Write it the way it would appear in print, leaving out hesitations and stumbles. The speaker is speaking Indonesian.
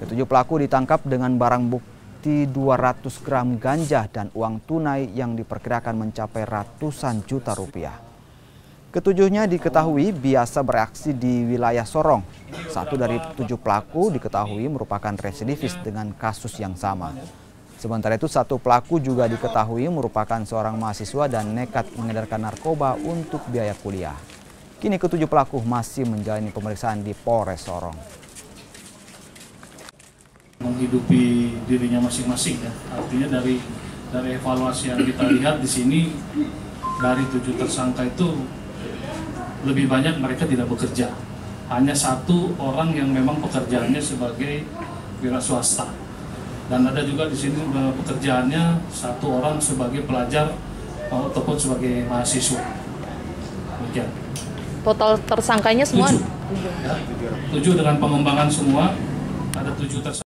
Ketujuh pelaku ditangkap dengan barang bukti 200 gram ganja dan uang tunai yang diperkirakan mencapai ratusan juta rupiah. Ketujuhnya diketahui biasa beraksi di wilayah Sorong. Satu dari 7 pelaku diketahui merupakan residivis dengan kasus yang sama. Sementara itu, satu pelaku juga diketahui merupakan seorang mahasiswa dan nekat mengedarkan narkoba untuk biaya kuliah. Kini ketujuh pelaku masih menjalani pemeriksaan di Polres Sorong. Menghidupi dirinya masing-masing ya. Artinya dari evaluasi yang kita lihat di sini, dari 7 tersangka itu lebih banyak mereka tidak bekerja. Hanya satu orang yang memang pekerjaannya sebagai wira swasta. Dan ada juga di sini pekerjaannya satu orang sebagai pelajar ataupun sebagai mahasiswa. Demikian. Total tersangkanya semua? 7 dengan pengembangan semua, ada 7 tersangka.